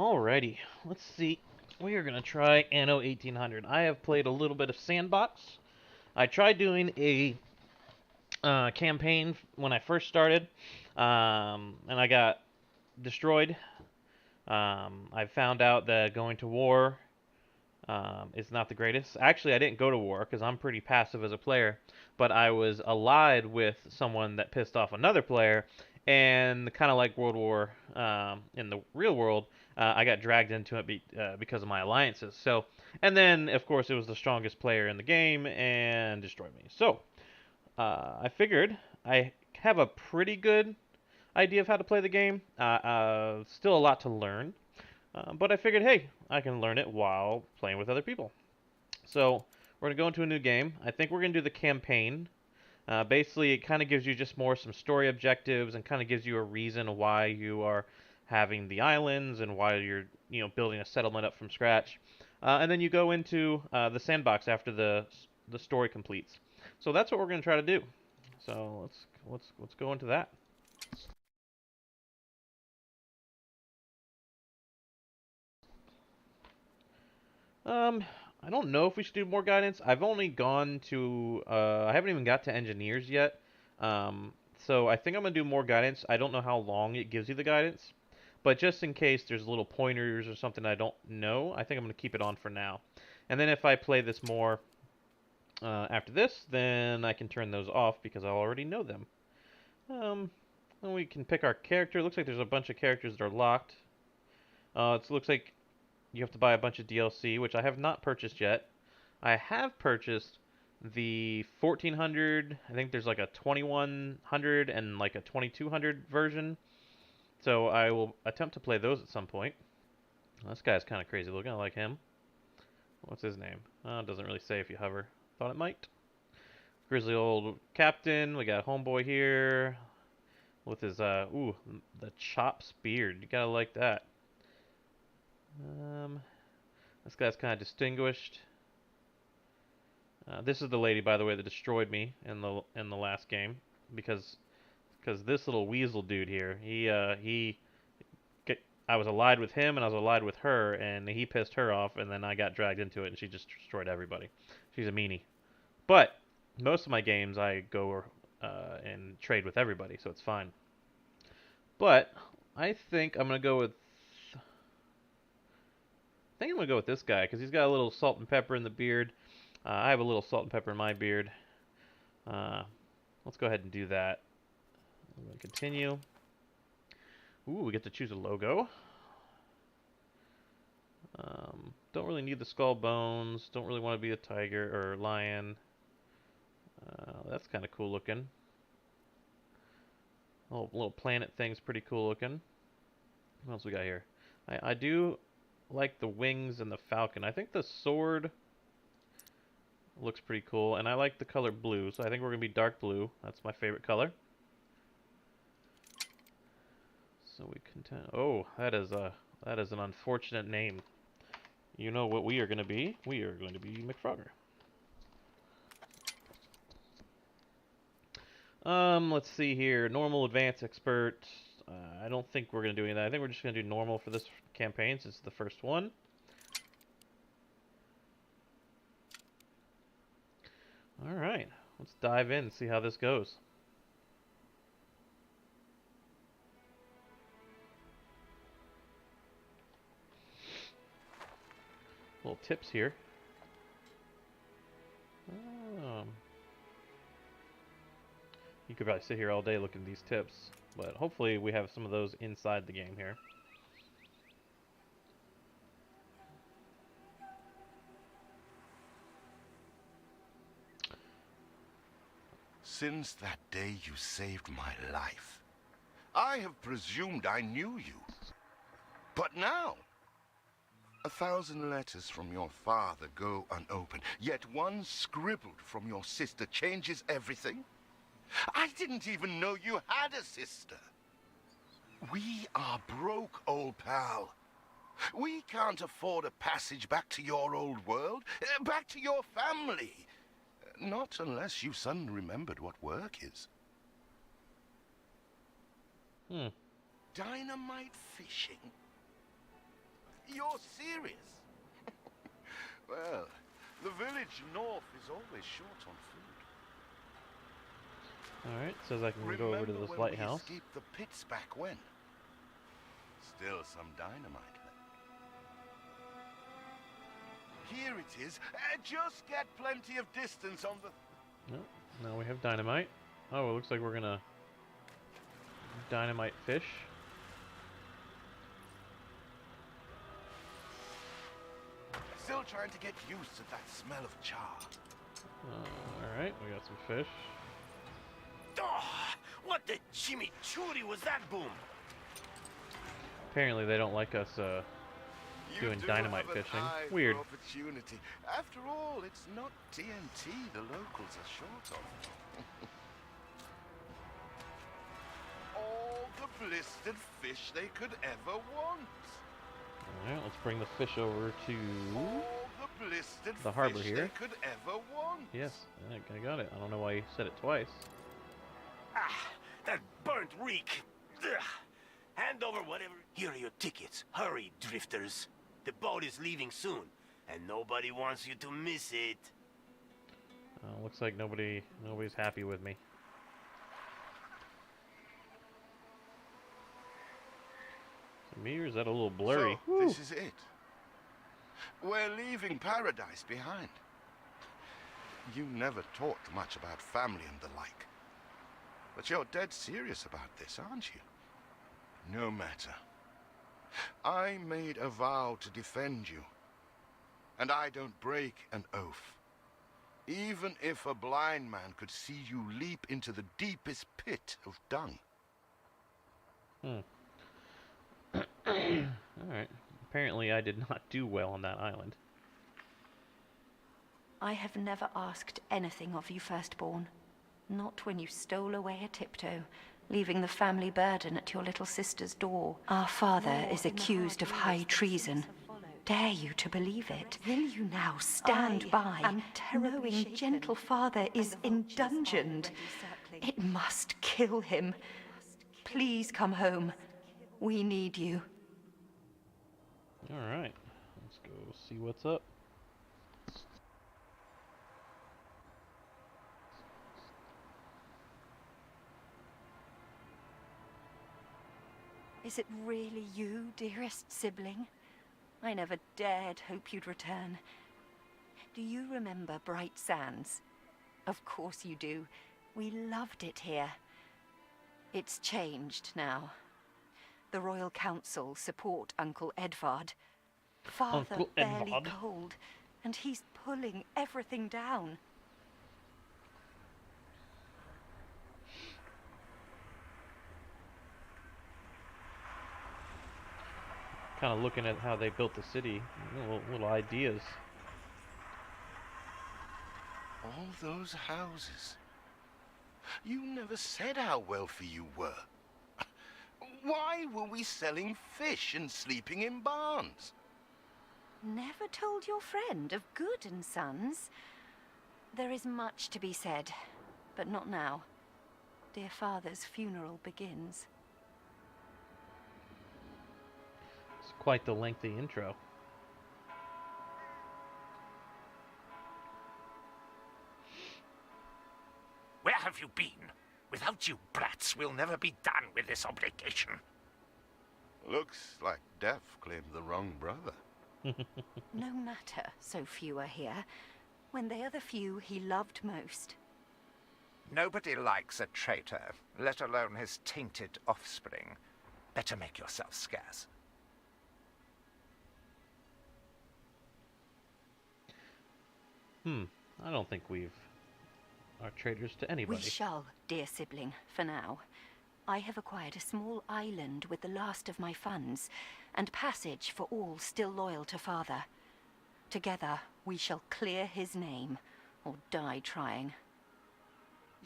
Alrighty, let's see. We are gonna try Anno 1800. I have played a little bit of Sandbox. I tried doing a campaign when I first started, and I got destroyed. I found out that going to war is not the greatest. Actually, I didn't go to war because I'm pretty passive as a player, but I was allied with someone that pissed off another player, and kind of like World War in the real world, I got dragged into it because of my alliances. So, and then of course it was the strongest player in the game and destroyed me. So, I figured I have a pretty good idea of how to play the game. Still a lot to learn, but I figured, hey, I can learn it while playing with other people. So we're gonna go into a new game. I think we're gonna do the campaign. Basically, it kind of gives you just more some story objectives and kind of gives you a reason why you are having the islands and why you're building a settlement up from scratch. And then you go into the sandbox after the story completes. So that's what we're gonna try to do. So let's go into that. Um, I don't know if we should do more guidance. I've only gone to, I haven't even got to engineers yet. So I think I'm gonna do more guidance. I don't know how long it gives you the guidance, but just in case there's little pointers or something I don't know, I think I'm gonna keep it on for now. And then if I play this more after this, then I can turn those off because I already know them. Um, and we can pick our character. It looks like there's a bunch of characters that are locked. It looks like you have to buy a bunch of DLC, which I have not purchased yet. I have purchased the 1400. I think there's like a 2100 and like a 2200 version. So I will attempt to play those at some point. This guy's kind of crazy looking. I like him. What's his name? It doesn't really say if you hover. Thought it might. Grizzly old captain. We got homeboy here with his the chops beard. You gotta like that. Um, this guy's kind of distinguished. This is the lady, by the way, that destroyed me in the last game because this little weasel dude here, I was allied with him and I was allied with her, and he pissed her off, and then I got dragged into it, and she just destroyed everybody. She's a meanie. But most of my games, I go and trade with everybody, so it's fine. But I think I'm gonna go with. I think I'm gonna go with this guy because he's got a little salt and pepper in the beard. I have a little salt and pepper in my beard. Uh, let's go ahead and do that. I'm going to continue. Ooh, we get to choose a logo. Don't really need the skull bones. Don't really want to be a tiger or lion. That's kind of cool looking. Little planet thing's pretty cool looking. What else we got here? I do like the wings and the falcon. I think the sword looks pretty cool, and I like the color blue, so I think we're going to be dark blue. That's my favorite color. So we contend. Oh, that is an unfortunate name. You know what we are going to be? We are going to be McFrogger. Let's see here. Normal, advanced, expert. I don't think we're going to do any of that. I think we're just going to do normal for this campaign since it's the first one. Alright, let's dive in and see how this goes. Little tips here. Um, you could probably sit here all day looking at these tips, but hopefully we have some of those inside the game here. Since that day you saved my life, I have presumed I knew you. But now, 1,000 letters from your father go unopened, yet one scribbled from your sister changes everything? I didn't even know you had a sister. We are broke, old pal. We can't afford a passage back to your old world, back to your family. Not unless you suddenly remembered what work is. Dynamite fishing? You're serious? Well, the village north is always short on food. Alright, says I can Remember go over to this when lighthouse. we escaped the pits back when? Still some dynamite left. Here it is. Just get plenty of distance on the... No, now we have dynamite. Oh, it looks like we're gonna dynamite fish. Still trying to get used to that smell of char. Alright, we got some fish. Oh, what the chimichurri was that, Boom? Apparently they don't like us doing dynamite fishing. Weird. Opportunity. After all, it's not TNT the locals are short of. All the blistered fish they could ever want. Alright, let's bring the fish over to All the blistered the harbor fish here. they could ever want. Yes, I got it. I don't know why you said it twice. Ah, that burnt reek. Ugh. Hand over whatever. Here are your tickets. Hurry, drifters. The boat is leaving soon, and nobody wants you to miss it. Looks like nobody's happy with me. Is it me or is that a little blurry? So, this is it. We're leaving paradise behind. You never talked much about family and the like. But you're dead serious about this, aren't you? No matter. I made a vow to defend you. And I don't break an oath. Even if a blind man could see you leap into the deepest pit of dung. Alright. Apparently I did not do well on that island. I have never asked anything of you, firstborn. Not when you stole away a tiptoe, leaving the family burden at your little sister's door. Our father is accused of high treason. Dare you to believe it? Will you now stand by, knowing gentle father is indungeoned? It must kill him. Please come home. We need you. Alright. Let's go see what's up. Is it really you, dearest sibling? I never dared hope you'd return. Do you remember Bright Sands? Of course you do. We loved it here. It's changed now. The Royal Council support Uncle Edvard. Father Uncle barely Edvard? cold, and he's pulling everything down. Kind of looking at how they built the city. Little ideas. All those houses. You never said how wealthy you were. Why were we selling fish and sleeping in barns? Never told your friend of Good and Sons? There is much to be said, but not now. Dear father's funeral begins. It's quite the lengthy intro. Where have you been? Without you brats, we'll never be done with this obligation. Looks like Death claimed the wrong brother. No matter, so few are here, when they are the few he loved most. Nobody likes a traitor, let alone his tainted offspring. Better make yourself scarce. I don't think we've are traitors to anybody. We shall, dear sibling, for now. I have acquired a small island with the last of my funds, and passage for all still loyal to father. Together, we shall clear his name, or die trying.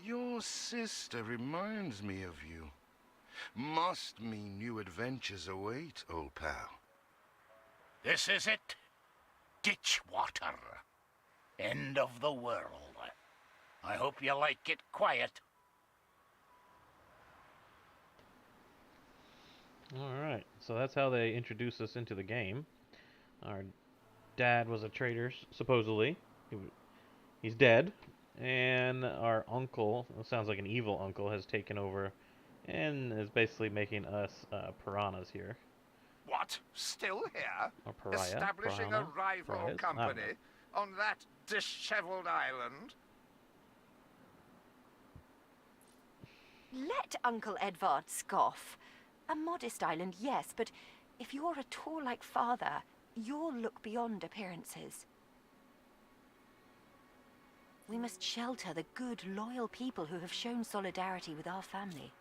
Your sister reminds me of you. Must mean new adventures await, old pal. This is it. Ditch water. End of the world. I hope you like it quiet. Alright, so that's how they introduce us into the game. Our dad was a trader, supposedly. He's dead. And our uncle, it sounds like an evil uncle, has taken over and is basically making us piranhas here. What? Still here? Or pariah? Establishing Piranha? a rival Pariahs? I don't know. company on that disheveled island? Let Uncle Edvard scoff. A modest island, yes, but if you're at all like Father, you'll look beyond appearances. We must shelter the good, loyal people who have shown solidarity with our family.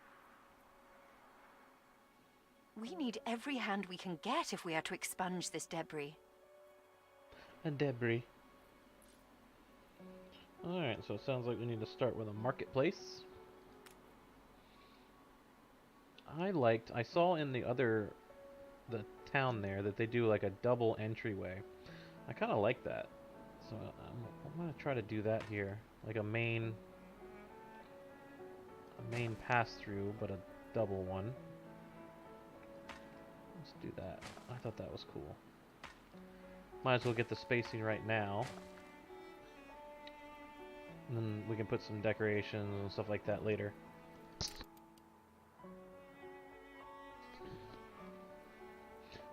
We need every hand we can get if we are to expunge this debris. A debris. Alright, so it sounds like we need to start with a marketplace. I saw in the town there that they do like a double entryway. I kind of like that. So I'm going to try to do that here. Like a main pass-through, but a double one. Let's do that. I thought that was cool. Might as well get the spacing right now. And then we can put some decorations and stuff like that later.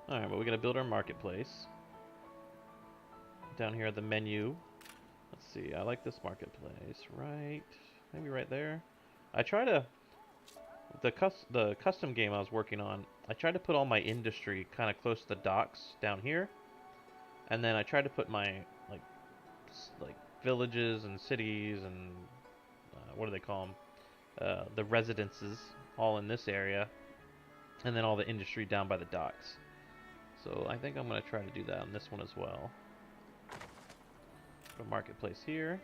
Alright, but we're going to build our marketplace. Down here at the menu. Let's see, I like this marketplace. Right, maybe right there. I try to... The custom game I was working on, I tried to put all my industry kind of close to the docks down here. And then I tried to put my, like villages and cities and... what do they call them? The residences all in this area. And then all the industry down by the docks. So I think I'm going to try to do that on this one as well. Put a marketplace here.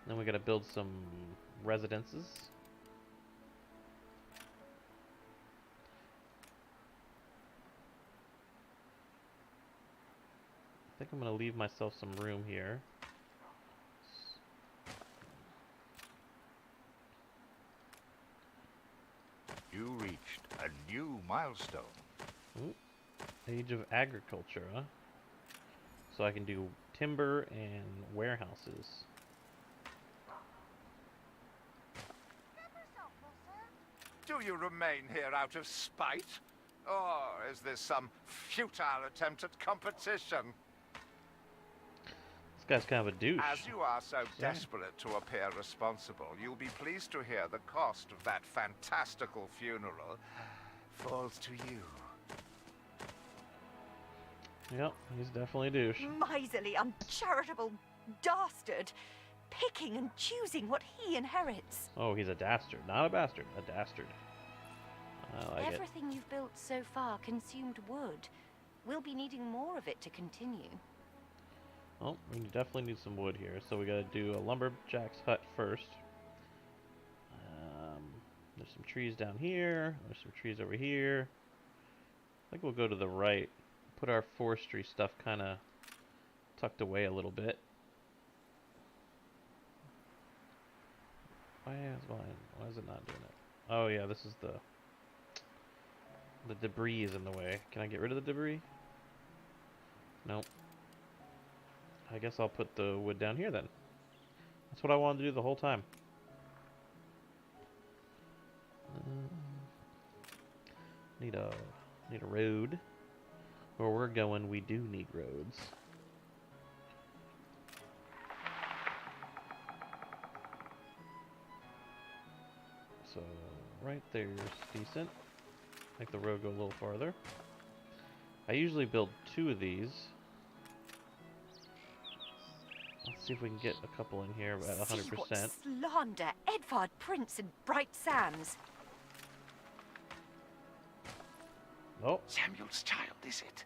Then we got to build some residences. I think I'm going to leave myself some room here. You reached a new milestone. Ooh. Age of Agriculture, huh? So I can do timber and warehouses. Do you remain here out of spite? Or is this some futile attempt at competition? This guy's kind of a douche. As you are so desperate to appear responsible, you'll be pleased to hear the cost of that fantastical funeral falls to you. Yep, he's definitely a douche. Miserly, uncharitable dastard, picking and choosing what he inherits. Oh, he's a dastard. Not a bastard, a dastard. I like it. Everything you've built so far consumed wood. We'll be needing more of it to continue. Oh, we definitely need some wood here. So we gotta do a lumberjack's hut first. There's some trees down here. There's some trees over here. I think we'll go to the right. Put our forestry stuff kind of tucked away a little bit. Why is it not doing it? Oh yeah, this is the debris is in the way. Can I get rid of the debris? Nope. I guess I'll put the wood down here then. That's what I wanted to do the whole time. Need a road. Where we're going, we do need roads. So right there's decent. Make the road go a little farther. I usually build 2 of these. Let's see if we can get a couple in here at 100%. See what slander, Edvard Prince and Bright Sands. Oh, Samuel's child, is it?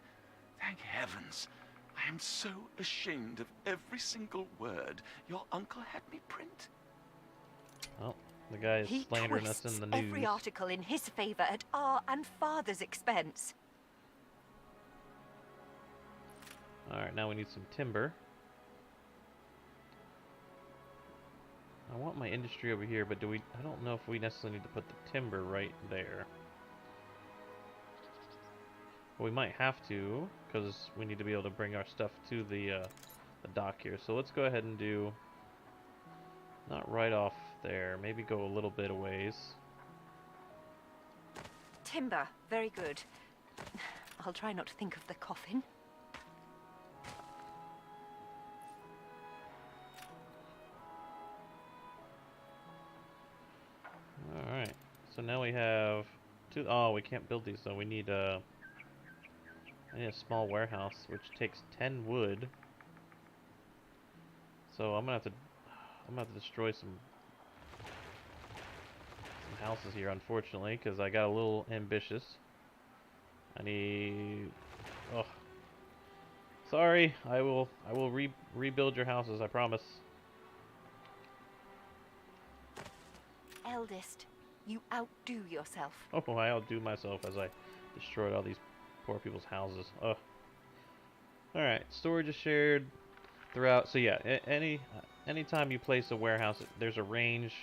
Thank heavens. I am so ashamed of every single word your uncle had me print. oh, the guy is He slandering us twists in the news. every article in his favor at our and Father's expense. Alright, now we need some timber. I want my industry over here, but I don't know if we necessarily need to put the timber right there. We might have to, because we need to be able to bring our stuff to the dock here. So let's go ahead and do, not right off there, maybe go a little bit a ways. Timber, very good. I'll try not to think of the coffin. Alright, so now we have two. Oh, we can't build these though. We need a small warehouse, which takes 10 wood. So I'm gonna have to destroy some houses here, unfortunately, because I got a little ambitious. I need. Oh, sorry. I will rebuild your houses. I promise. Eldest, you outdo yourself. Oh, I outdo myself as I destroyed all these poor people's houses. Ugh. All right, storage is shared throughout. So yeah, anytime you place a warehouse, there's a range.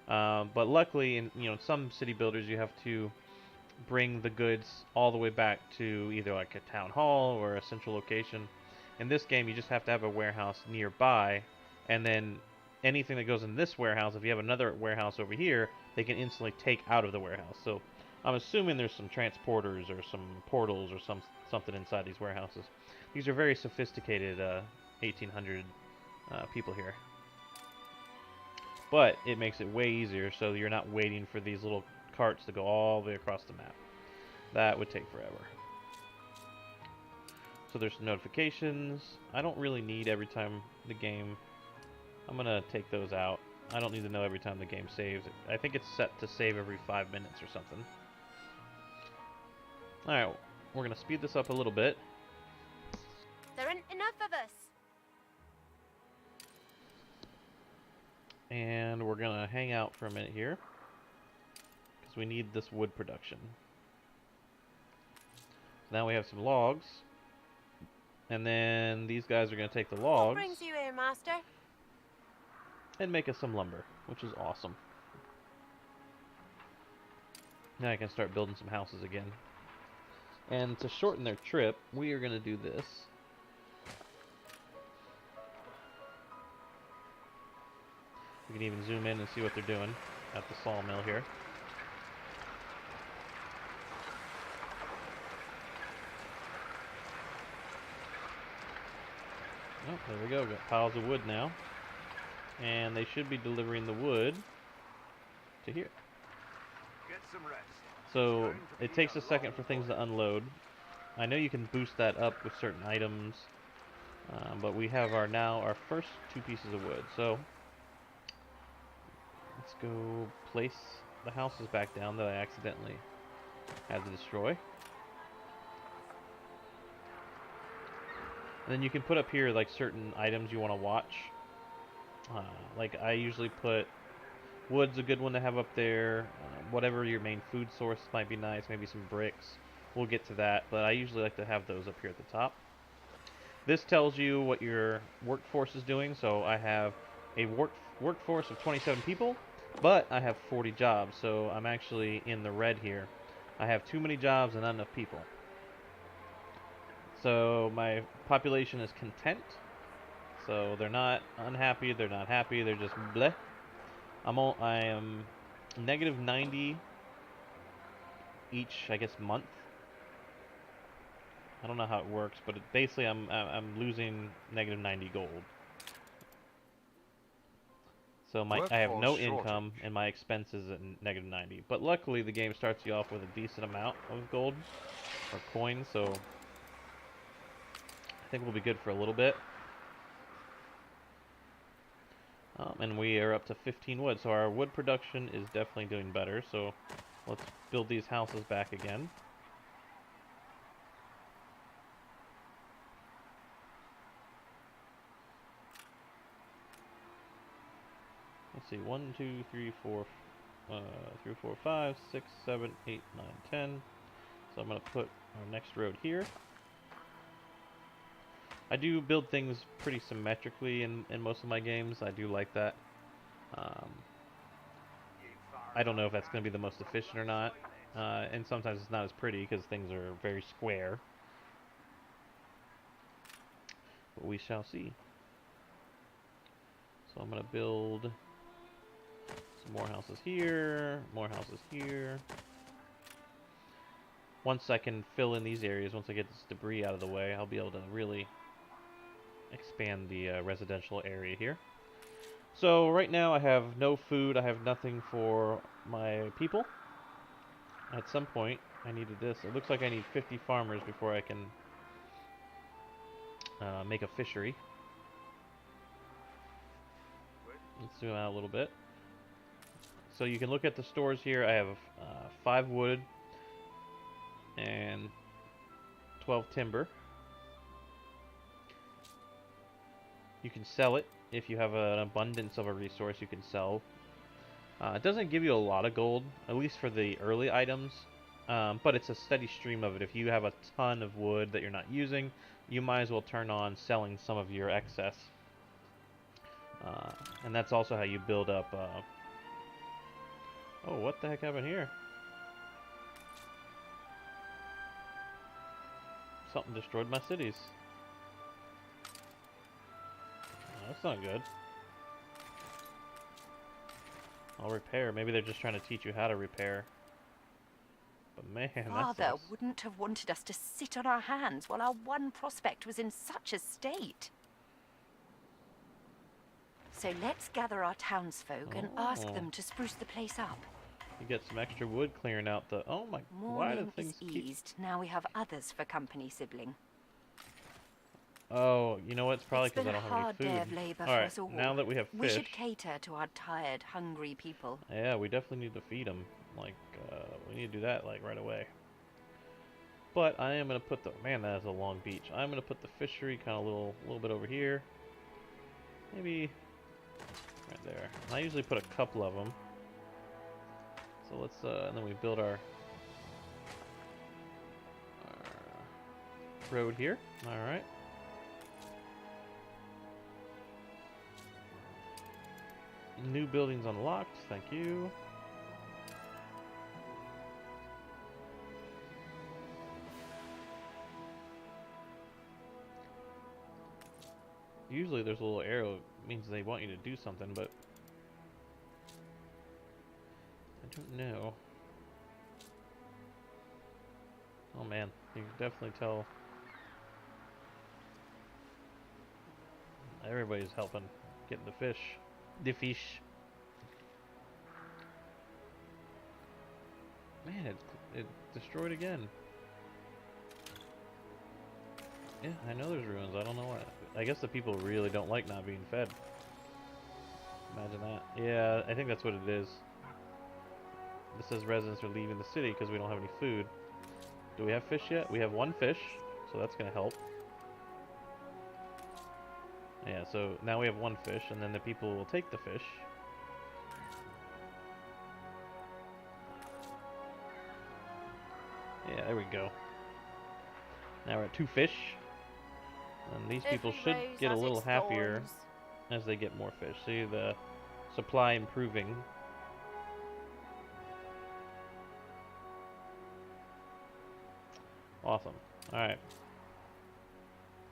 But luckily, in some city builders, you have to bring the goods all the way back to either like a town hall or a central location. In this game, you just have to have a warehouse nearby, and then anything that goes in this warehouse, if you have another warehouse over here, they can instantly take out of the warehouse. So I'm assuming there's some transporters or some portals or something inside these warehouses. These are very sophisticated 1800 people here. But it makes it way easier, so you're not waiting for these little carts to go all the way across the map. That would take forever. So there's notifications. I don't really need every time the game. I'm gonna take those out. I don't need to know every time the game saves. I think it's set to save every 5 minutes or something. Alright, we're gonna speed this up a little bit. There aren't enough of us. And we're gonna hang out for a minute here, because we need this wood production. So now we have some logs, and then these guys are gonna take the What logs brings you here, master? and make us some lumber, which is awesome. Now I can start building some houses again. And to shorten their trip, we are gonna do this. We can even zoom in and see what they're doing at the sawmill here. Oh, there we go. We've got piles of wood now. And they should be delivering the wood to here. Get some rest. So it takes a second for things to unload. I know you can boost that up with certain items, but we have our first 2 pieces of wood. So let's go place the houses back down that I accidentally had to destroy. And then you can put up here like certain items you want to watch. Like I usually put wood's a good one to have up there. Whatever your main food source might be nice, maybe some bricks. We'll get to that, but I usually like to have those up here at the top. This tells you what your workforce is doing. So I have a workforce of 27 people, but I have 40 jobs, so I'm actually in the red here. I have too many jobs and not enough people. So my population is content. So they're not unhappy, they're not happy, they're just bleh. I am negative 90 each, I guess, month. I don't know how it works, but basically I'm losing negative 90 gold. So I have no income, and my expenses at negative 90. But luckily, the game starts you off with a decent amount of gold or coins, so I think we'll be good for a little bit. And we are up to 15 wood, so our wood production is definitely doing better. So let's build these houses back again. Let's see, 1, 2, 3, 4, 3, 4, 5, 6, 7, 8, 9, 10. So I'm going to put our next road here. I do build things pretty symmetrically in most of my games. I do like that. I don't know if that's going to be the most efficient or not. and sometimes it's not as pretty because things are very square. But we shall see. So I'm going to build some more houses here, more houses here. Once I can fill in these areas, once I get this debris out of the way, I'll be able to really expand the residential area here. So right now I have no food, I have nothing for my people. At some point I needed this. It looks like I need 50 farmers before I can make a fishery. Let's zoom out a little bit. So you can look at the stores here. I have 5 wood and 12 timber. You can sell it if you have an abundance of a resource you can sell. It doesn't give you a lot of gold, at least for the early items, but it's a steady stream of it. If you have a ton of wood that you're not using, you might as well turn on selling some of your excess. And that's also how you build up... Oh, what the heck happened here? Something destroyed my cities. Oh, that's not good. I'll repair. Maybe they're just trying to teach you how to repair. But man, that Father sucks. wouldn't have wanted us to sit on our hands while our one prospect was in such a state. So let's gather our townsfolk and ask them to spruce the place up. You get some extra wood clearing out the... Oh my... Why do Mourning things is keep... eased. Now we have others for company, sibling. Oh, you know what? It's probably because I don't It's have been a any hard food. day of labour for Alright, us all. now that we have We fish... should cater to our tired, hungry people. Yeah, we definitely need to feed them. Like, we need to do that, like, right away. But I am going to put the... Man, that is a long beach. I'm going to put the fishery kind of a little bit over here. Maybe... right there. I usually put a couple of them. So let's, and then we build our road here. Alright. New buildings unlocked. Thank you. Usually there's a little arrow. It means they want you to do something, but I don't know. Oh man, you can definitely tell everybody's helping getting the fish. The fish. Man, it destroyed again. Yeah, I know there's ruins. I don't know why. I guess the people really don't like not being fed. Imagine that. Yeah, I think that's what it is. This says residents are leaving the city because we don't have any food. Do we have fish yet? We have 1 fish, so that's going to help. Yeah, so now we have 1 fish, and then the people will take the fish. Yeah, there we go. Now we're at 2 fish. And these people Every should rose get a has little its happier thorns. as they get more fish. See the supply improving. Awesome. Alright.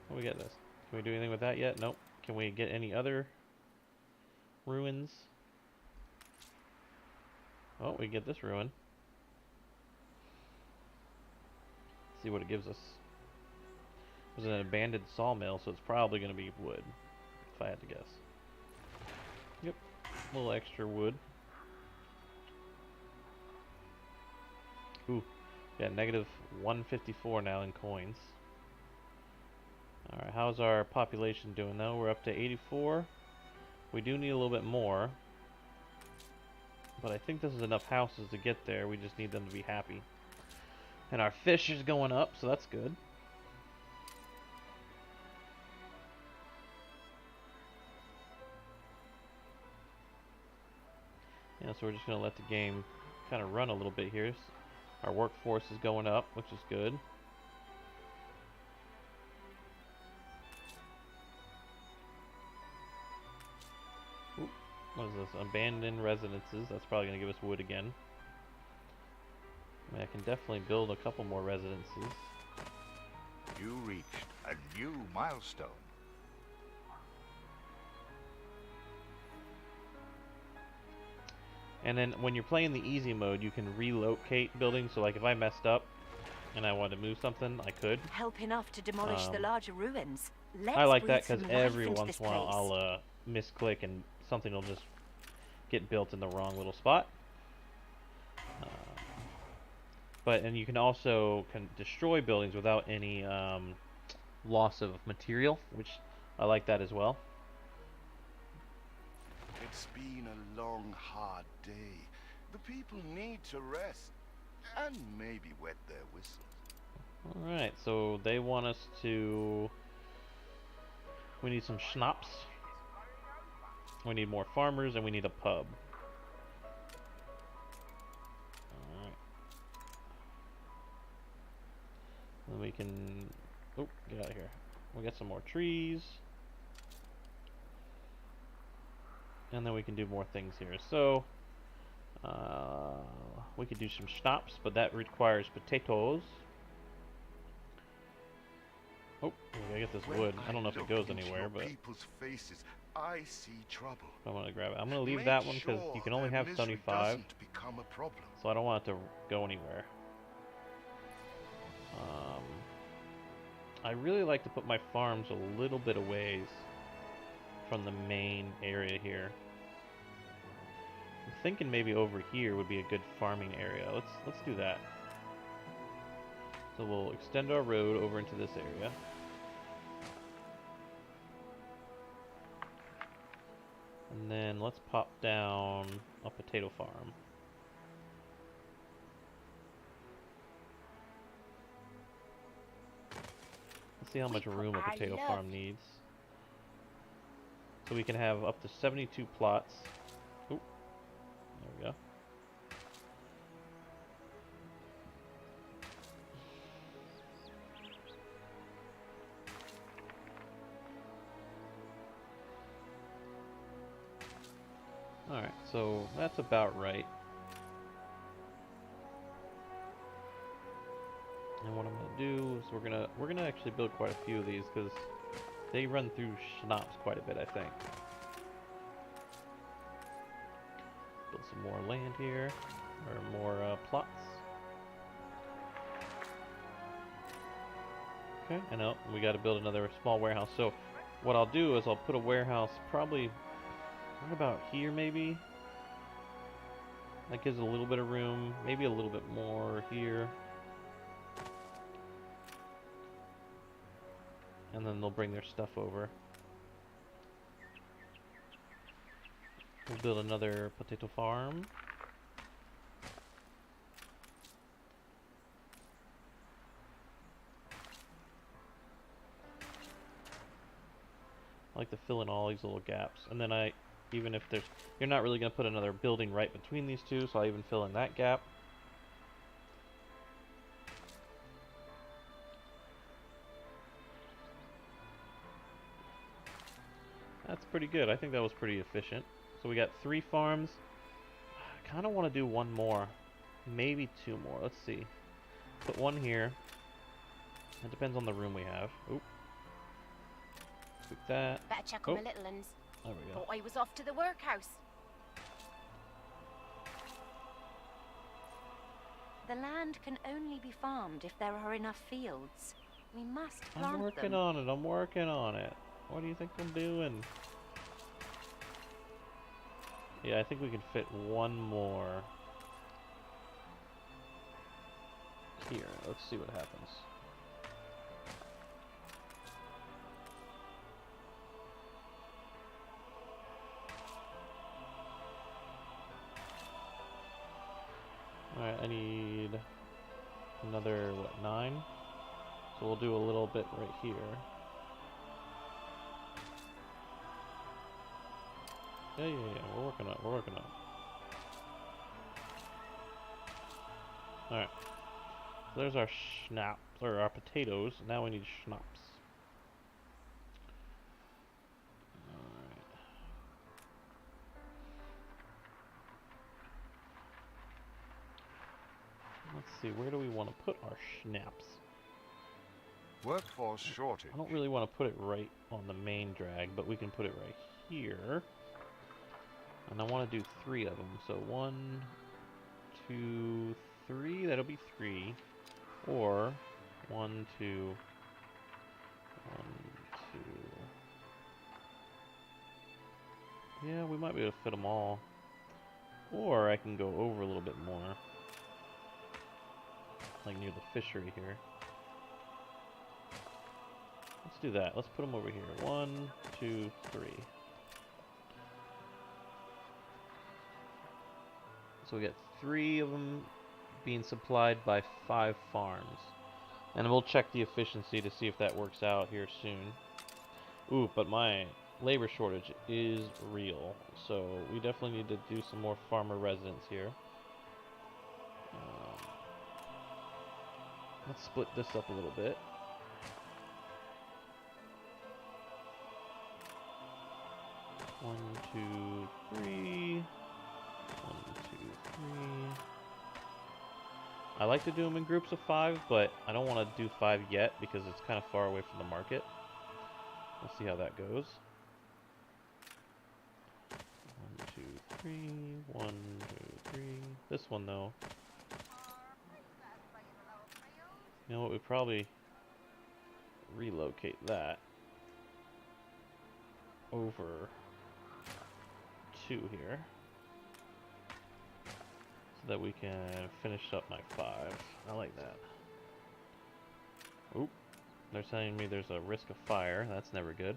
We get this. Can we do anything with that yet? Nope. Can we get any other ruins? Oh, we get this ruin. Let's see what it gives us. It was an abandoned sawmill, so it's probably going to be wood, if I had to guess. Yep. A little extra wood. Ooh. Yeah, negative 154 now in coins. Alright, how's our population doing though? We're up to 84. We do need a little bit more. But I think this is enough houses to get there. We just need them to be happy. And our fish is going up, so that's good. Yeah, so we're just going to let the game kind of run a little bit here. Our workforce is going up, which is good. Oop, what is this? Abandoned residences. That's probably going to give us wood again. I mean, I can definitely build a couple more residences. You reached a new milestone. And then when you're playing the easy mode, you can relocate buildings. So like if I messed up and I wanted to move something, I could. Help enough to demolish the larger ruins. Let's I like breathe that because some every life into once this in a while place. I'll misclick and something will just get built in the wrong little spot. And you can also destroy buildings without any loss of material, which I like that as well. It's been a long, hard day. The people need to rest and maybe wet their whistles. Alright, so they want us to... We need some schnapps. We need more farmers, and we need a pub. Alright. Then we can... Oh, get out of here. We got some more trees. And then we can do more things here. So, we could do some schnapps, but that requires potatoes. Oh, we gotta get this wood. I don't know if it goes anywhere, but people's faces, I see trouble. I'm gonna grab it. I'm gonna leave that one because you can only have 75, become a problem. so I don't want it to go anywhere. I really like to put my farms a little bit away from the main area here. I'm thinking maybe over here would be a good farming area. Let's do that. So we'll extend our road over into this area. And then let's pop down a potato farm. Let's see how much room a potato farm needs. So we can have up to 72 plots. Oop. There we go. Alright, so that's about right. And what I'm gonna do is we're gonna actually build quite a few of these because they run through schnapps quite a bit, I think. Build some more land here, or more plots. Okay, and now we got to build another small warehouse. So what I'll do is I'll put a warehouse probably right about here, maybe. That gives a little bit of room, maybe a little bit more here. And then they'll bring their stuff over. We'll build another potato farm. I like to fill in all these little gaps. And then even if you're not really going to put another building right between these two, so I'll even fill in that gap. That's pretty good. I think that was pretty efficient. So we got 3 farms. I kind of want to do one more. Maybe 2 more. Let's see. Put one here. It depends on the room we have. Oop. Tweak that. Better check on my little ones. There we go. Thought I was off to the workhouse. The land can only be farmed if there are enough fields. We must plant I'm working them. on it. I'm working on it. What do you think I'm doing? Yeah, I think we can fit one more here. Let's see what happens. Alright, I need another, what, 9? So we'll do a little bit right here. Yeah, we're working on it, we're working on it. Alright. So there's our schnapps, or our potatoes. Now we need schnapps. Alright. Let's see, where do we want to put our schnapps? Workforce shortage. I don't really want to put it right on the main drag, but we can put it right here. And I want to do 3 of them. So 1, 2, 3. That'll be 3. Or 1, 2, 1, 2. Yeah, we might be able to fit them all. Or I can go over a little bit more. Like near the fishery here. Let's do that. Let's put them over here. 1, 2, 3. So we got 3 of them being supplied by 5 farms. And we'll check the efficiency to see if that works out here soon. Ooh, but my labor shortage is real. So we definitely need to do some more farmer residents here. Let's split this up a little bit. One, two, three. 1, 2, 3. I like to do them in groups of 5, but I don't want to do 5 yet because it's kind of far away from the market. We'll see how that goes. 1, 2, 3. 1, 2, 3. This one though. You know what? We probably relocate that over 2 here. That we can finish up my 5. I like that. Oop. They're telling me there's a risk of fire. That's never good.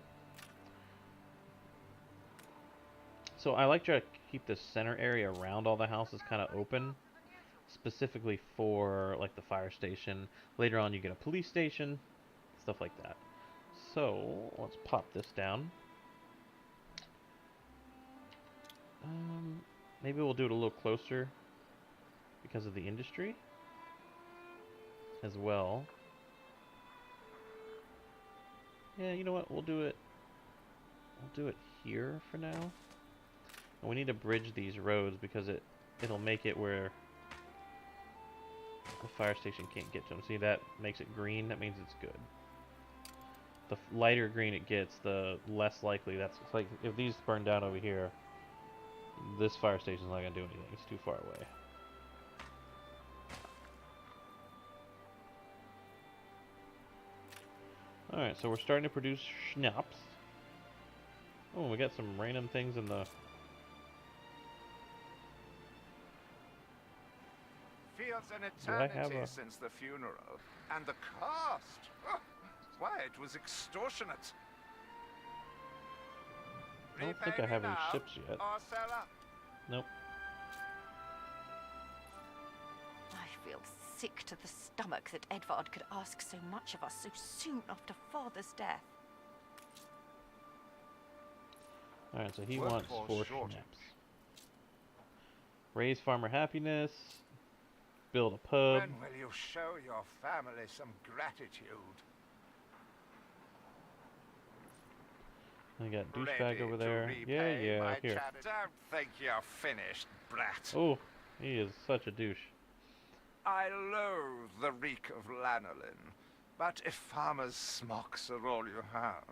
So I like to keep the center area around all the houses kind of open. Specifically for like the fire station. Later on you get a police station. Stuff like that. So let's pop this down. Maybe we'll do it a little closer. Because of the industry as well. Yeah, you know what? We'll do it here for now. And we need to bridge these roads because it'll make it where the fire station can't get to them. See, that makes it green. That means it's good. The lighter green it gets, the less likely that's like if these burn down over here, this fire station's not gonna do anything. It's too far away. Alright, so we're starting to produce schnapps. Oh, we got some random things in the... Feels an Do I have eternity a... since the funeral. And the cost! Oh, why, it was extortionate. I don't think I have any ships yet. Or sell up. Nope. I feel sick to the stomach that Edvard could ask so much of us so soon after Father's death. Alright, so he wants 4 schnapps. Raise farmer happiness. Build a pub. When will you show your family some gratitude? I got douchebag over there. Yeah, here. Don't think you're finished, brat. Oh, he is such a douche. I loathe the reek of lanolin, but if farmers' smocks are all you have...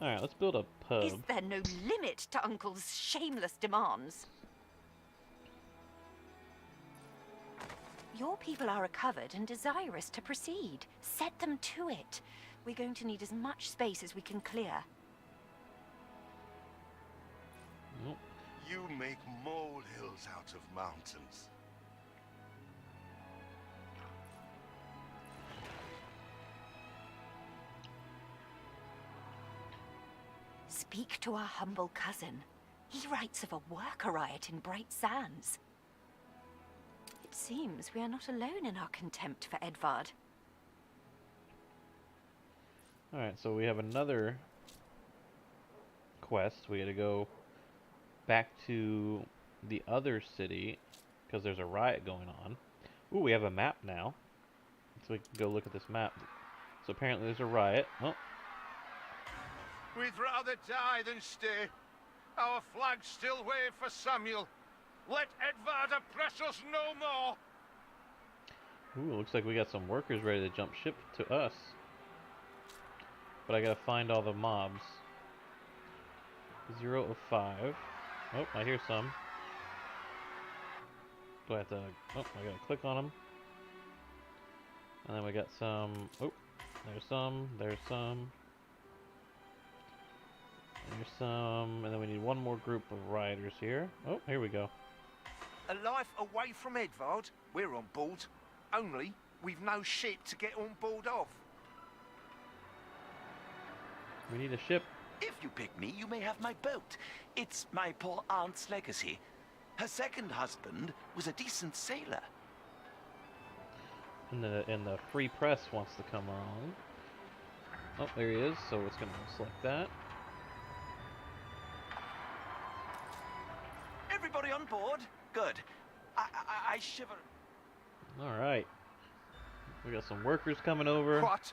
Alright, let's build a pub. Is there no limit to Uncle's shameless demands? Your people are recovered and desirous to proceed. Set them to it. We're going to need as much space as we can clear. Nope. You make molehills out of mountains. Speak to our humble cousin. He writes of a worker riot in Bright Sands. It seems we are not alone in our contempt for Edvard. Alright, so we have another quest. We gotta go back to the other city because there's a riot going on. Ooh, we have a map now. So we can go look at this map. So apparently there's a riot. Oh. We'd rather die than stay. Our flags still wave for Samuel. Let Edvard oppress us no more! Ooh, looks like we got some workers ready to jump ship to us. But I gotta find all the mobs. 0 of 5. Oh, I hear some. Do I have to... Oh, I gotta click on them. And then we got some... Oh, there's some. There's some. There's some. And then we need one more group of riders here. Oh, here we go. A life away from Edvard, we're on board. Only, we've no ship to get on board of. We need a ship. If you pick me, you may have my boat. It's my poor aunt's legacy. Her second husband was a decent sailor. And the free press wants to come along. Oh, there he is. So it's gonna select that. Everybody on board? Good. I shiver. All right. We got some workers coming over. What?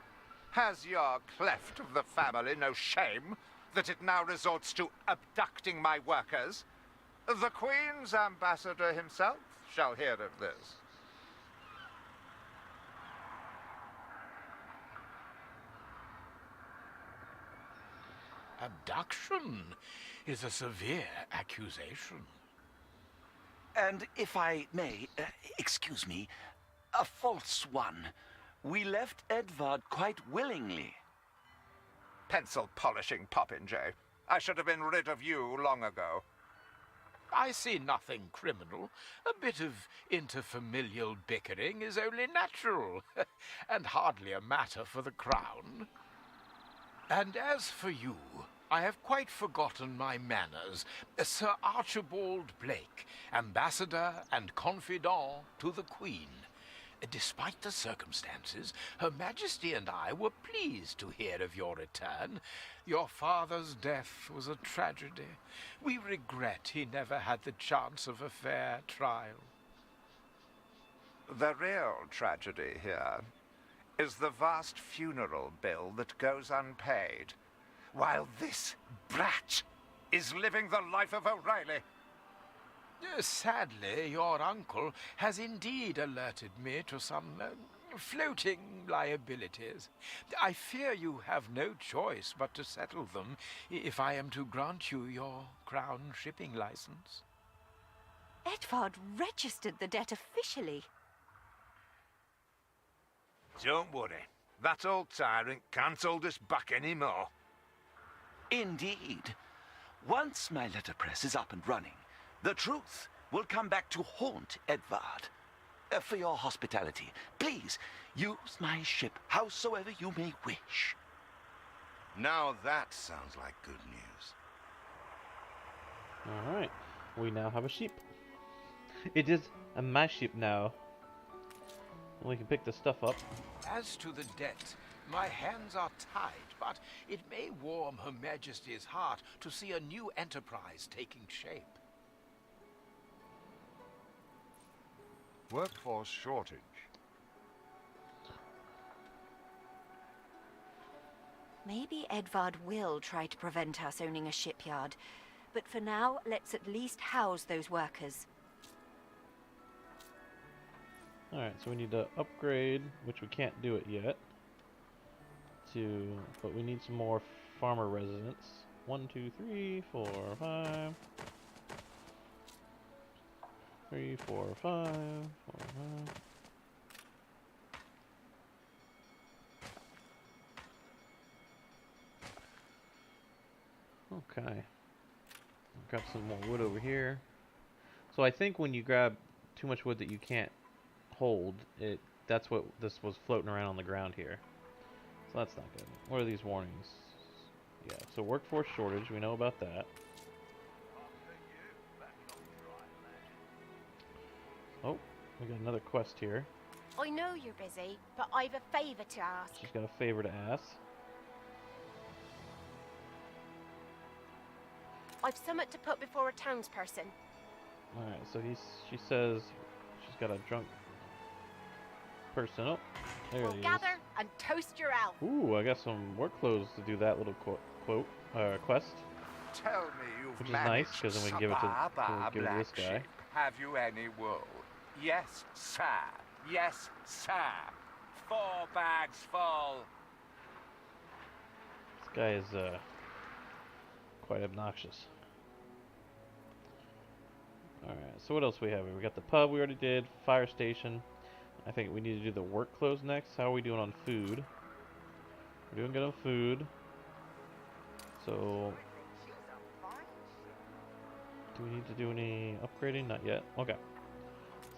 Has your cleft of the family no shame that it now resorts to abducting my workers? The Queen's ambassador himself shall hear of this. Abduction is a severe accusation. And if I may, excuse me, a false one. We left Edvard quite willingly. Pencil polishing popinjay. I should have been rid of you long ago. I see nothing criminal. A bit of interfamilial bickering is only natural, and hardly a matter for the crown. And as for you, I have quite forgotten my manners. Sir Archibald Blake, ambassador and confidant to the Queen. Despite the circumstances, Her Majesty and I were pleased to hear of your return. Your father's death was a tragedy. We regret he never had the chance of a fair trial. The real tragedy here is the vast funeral bill that goes unpaid, while this brat is living the life of O'Reilly. Sadly, your uncle has indeed alerted me to some floating liabilities. I fear you have no choice but to settle them if I am to grant you your crown shipping license. Edvard registered the debt officially. Don't worry. That old tyrant can't hold us back anymore. Indeed. Once my letterpress is up and running, the truth will come back to haunt Edvard. For your hospitality, please use my ship howsoever you may wish. Now that sounds like good news. Alright, we now have a sheep. It is a my ship now. We can pick the stuff up. As to the debt, my hands are tied, but it may warm Her Majesty's heart to see a new enterprise taking shape. Workforce shortage. Maybe Edvard will try to prevent us owning a shipyard. But for now, let's at least house those workers. Alright, so we need to upgrade, which we can't do it yet. But we need some more farmer residents. 1, 2, 3, 4, 5. 3, 4, 5, 4, 5. Okay. Grab some more wood over here. So I think when you grab too much wood that you can't hold, that's what this was floating around on the ground here. So that's not good. What are these warnings? Yeah, so workforce shortage, we know about that. Oh, we got another quest here. I know you're busy, but I've a favour to ask. She's got a favor to ask. I've somewhat to put before a townsperson. Alright, so she says she's got a drunk person. Oh, there We'll he gather and toast your elf. is. Ooh, I got some work clothes to do that little quest. Tell me you've Which is nice, managed 'cause then we can give it to this guy. Have you any wool? Yes, sir. Yes, sir. 4 bags full. This guy is quite obnoxious. Alright, so what else we have here? We got the pub we already did, fire station. I think we need to do the work clothes next. How are we doing on food? We're doing good on food. So, do we need to do any upgrading? Not yet. Okay.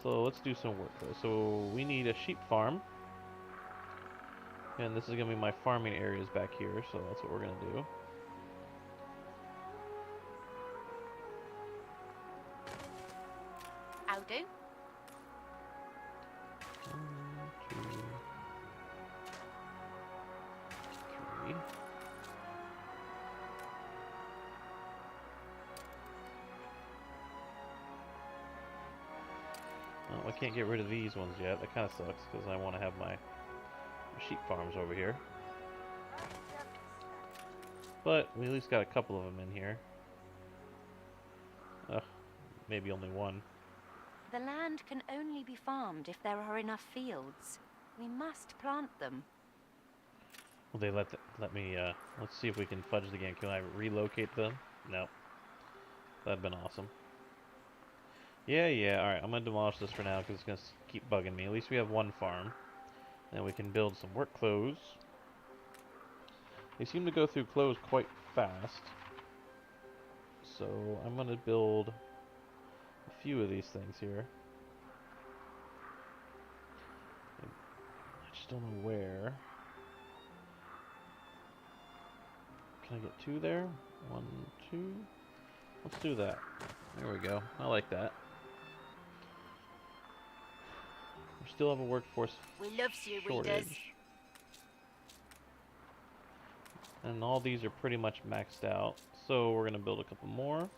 So let's do some work clothes. So we need a sheep farm. And this is going to be my farming areas back here, so that's what we're going to do. I'll do. 1, 2, 3. Well, I can't get rid of these ones yet. That kind of sucks because I want to have my sheep farms over here. But we at least got a couple of them in here. Maybe only one. The land can only be farmed if there are enough fields. We must plant them. Will they let me, let's see if we can fudge the game. Can I relocate them? No. That'd been awesome. Yeah, alright, I'm gonna demolish this for now because it's gonna keep bugging me. At least we have one farm. Then we can build some work clothes. They seem to go through clothes quite fast. So I'm gonna build a few of these things here. I just don't know where. Can I get 2 there? 1, 2. Let's do that. There we go. I like that. We still have a workforce We loves you, shortage. readers. And all these are pretty much maxed out. So we're gonna build a couple more.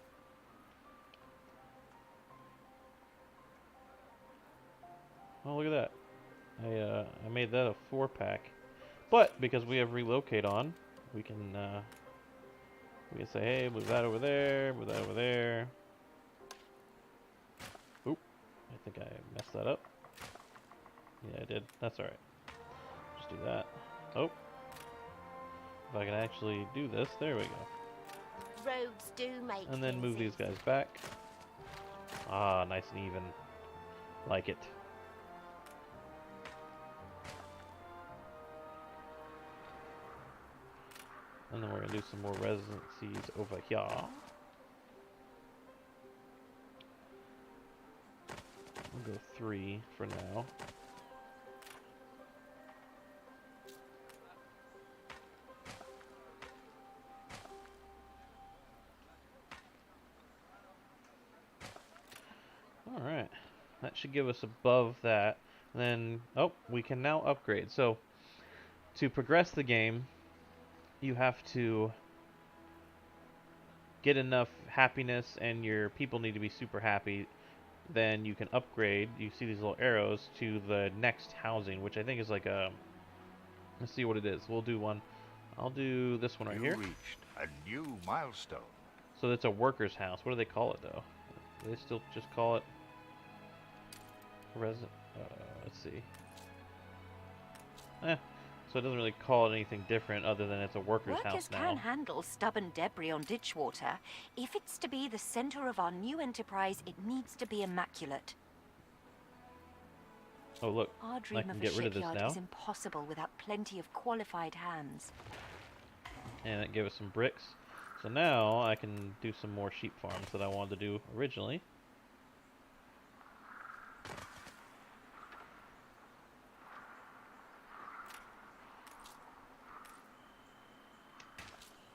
Oh, look at that. I made that a 4-pack. But because we have relocate on, we can say, hey, move that over there, move that over there. Oop, I think I messed that up. Yeah, I did. That's alright. Just do that. Oh. If I can actually do this, there we go. Roads do make And then move things these guys back. Ah, nice and even. Like it. And then we're going to do some more residencies over here. We'll go 3 for now. Alright. That should give us above that. And then, oh, we can now upgrade. So, to progress the game, you have to get enough happiness and your people need to be super happy. Then you can upgrade, you see these little arrows, to the next housing, which I think is like a, let's see what it is. We'll do one. I'll do this one right You here. reached a new milestone. So that's a worker's house. What do they call it though? Do they still just call it resident? Let's see. So it doesn't really call it anything different other than it's a worker's Workers house now. can handle stubborn debris on ditch water. If it's to be the center of our new enterprise, it needs to be immaculate. Oh look, Our I dream can of a get rid of this shipyard now. is impossible without plenty of qualified hands. And it gave us some bricks. So now I can do some more sheep farms that I wanted to do originally.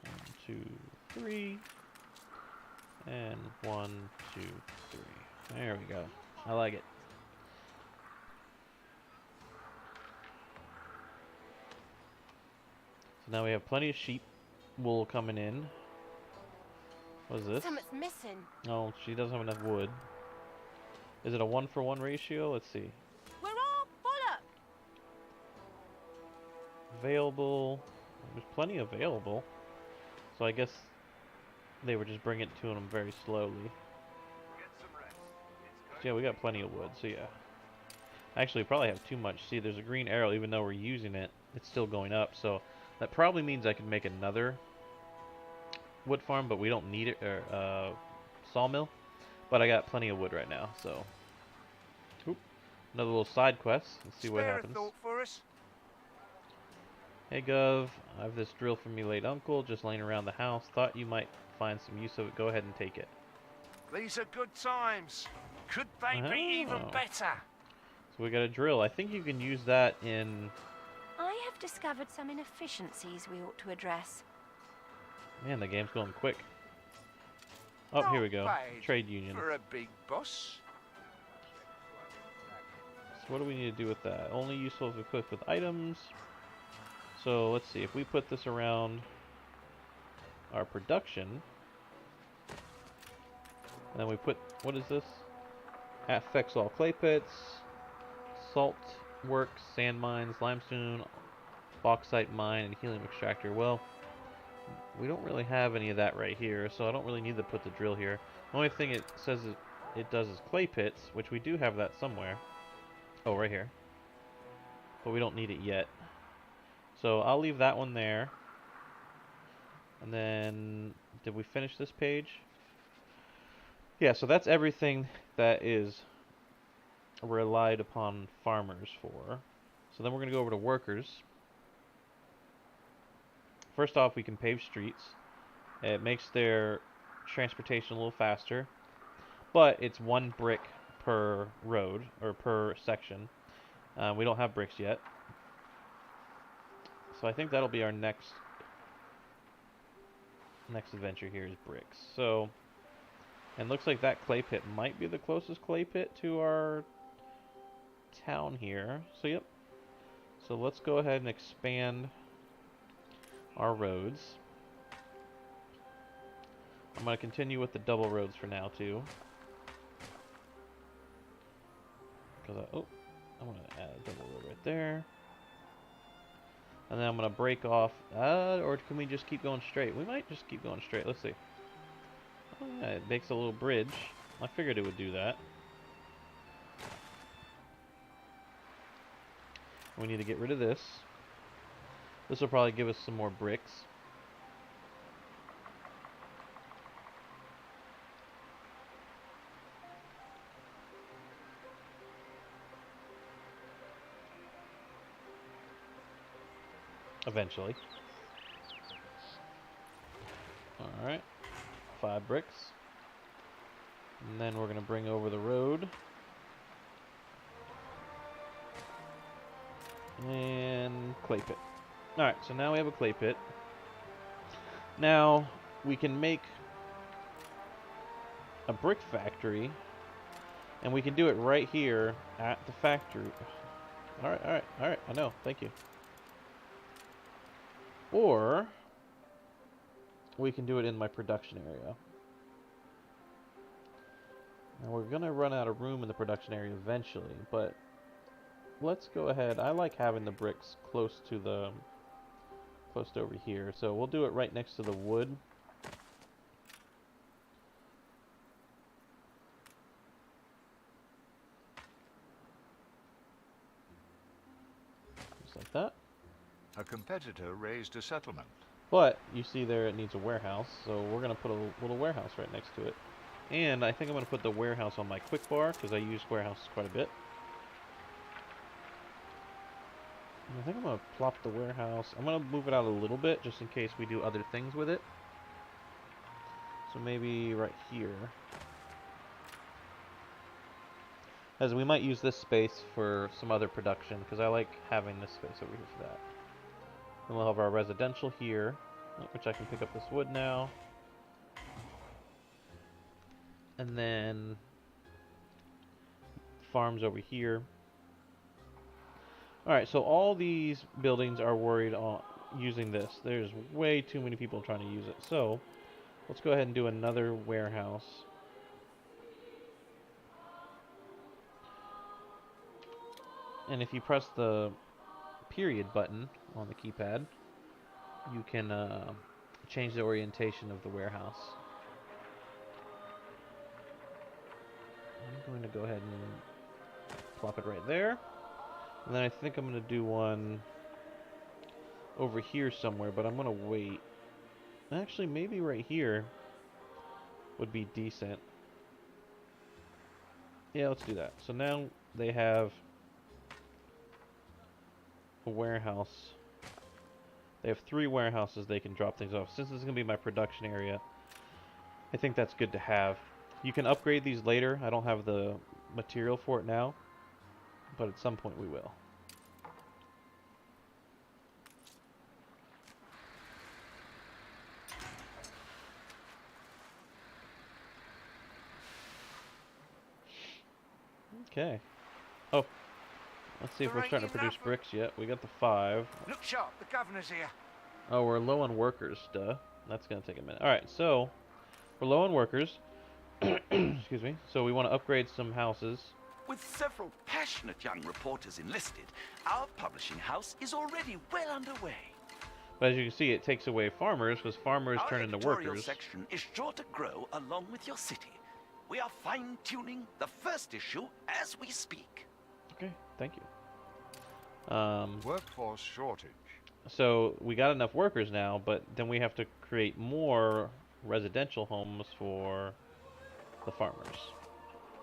One, 2, 3. And 1, 2, 3. There we go. I like it. So now we have plenty of sheep wool coming in. What is this? Something's missing. Oh, she doesn't have enough wood. Is it a 1-for-1 ratio? Let's see. We're all full up. Available. There's plenty available. So I guess they were just bringing it to them very slowly. Get some rest. It's Yeah, we got plenty of wood, so yeah. Actually, we probably have too much. See, there's a green arrow, even though we're using it, it's still going up, so that probably means I can make another wood farm, but we don't need it, or sawmill. But I got plenty of wood right now, so. Oop. Another little side quest. Let's see what Spare a happens. thought for us? Hey Gov, I have this drill from your late uncle just laying around the house. Thought you might find some use of it. Go ahead and take it. These are good times. Could they be even Oh. better? So we got a drill. I think you can use that in... I have discovered some inefficiencies we ought to address. Man, the game's going quick. Oh, here we go. Not bad Trade union. for a big boss. So what do we need to do with that? Only useful if equipped with items. So let's see. If we put this around our production, and then we put... What is this? Affects all clay pits, salt works, sand mines, limestone, bauxite mine, and helium extractor. Well, we don't really have any of that right here, so I don't really need to put the drill here. The only thing it says it does is clay pits, which we do have that somewhere. Oh, right here. But we don't need it yet. So I'll leave that one there. And then, did we finish this page? Yeah, so that's everything that is relied upon farmers for. So then we're going to go over to workers. First off, we can pave streets. It makes their transportation a little faster, but it's 1 brick per road, or per section. We don't have bricks yet. So I think that'll be our next adventure here is bricks. So, and looks like that clay pit might be the closest clay pit to our town here. So yep. So let's go ahead and expand our roads. I'm going to continue with the double roads for now too. Because I'm going to add a double road right there. And then I'm going to break off, or can we just keep going straight? We might just keep going straight. Let's see. Oh yeah, it makes a little bridge. I figured it would do that. We need to get rid of this. This will probably give us some more bricks. Eventually. Alright. 5 bricks. And then we're going to bring over the road. And clay pit. Alright, so now we have a clay pit. Now, we can make a brick factory. And we can do it right here at the factory. Alright, I know, thank you. Or, we can do it in my production area. Now we're going to run out of room in the production area eventually, but let's go ahead. I like having the bricks close to over here, so we'll do it right next to the wood. Just like that. A competitor raised a settlement. But, you see there it needs a warehouse, so we're going to put a little warehouse right next to it. And I think I'm going to put the warehouse on my quick bar, because I use warehouses quite a bit. And I think I'm going to plop the warehouse. I'm going to move it out a little bit, just in case we do other things with it. So maybe right here. As we might use this space for some other production, because I like having this space over here for that. Then we'll have our residential here, which I can pick up this wood now. And then farms over here. Alright, so all these buildings are worried on using this. There's way too many people trying to use it. So, let's go ahead and do another warehouse. And if you press the period button on the keypad, you can change the orientation of the warehouse. I'm going to go ahead and plop it right there. And then I think I'm going to do one over here somewhere, but I'm going to wait. Actually, maybe right here would be decent. Yeah, let's do that. So now they have a warehouse. They have 3 warehouses they can drop things off. Since this is going to be my production area, I think that's good to have. You can upgrade these later. I don't have the material for it now, but at some point we will. Okay. Oh, let's see if we're starting to produce bricks yet. We got the 5. Look sharp, the governor's here. Oh, we're low on workers, duh. That's going to take a minute. Alright, so we're low on workers. Excuse me. So we want to upgrade some houses. With several passionate young reporters enlisted, our publishing house is already well underway. But as you can see, it takes away farmers, because farmers turn into Our editorial workers. section is sure to grow along with your city. We are fine-tuning the first issue as we speak. Okay, thank you. Workforce shortage. So we got enough workers now, but then we have to create more residential homes for the farmers.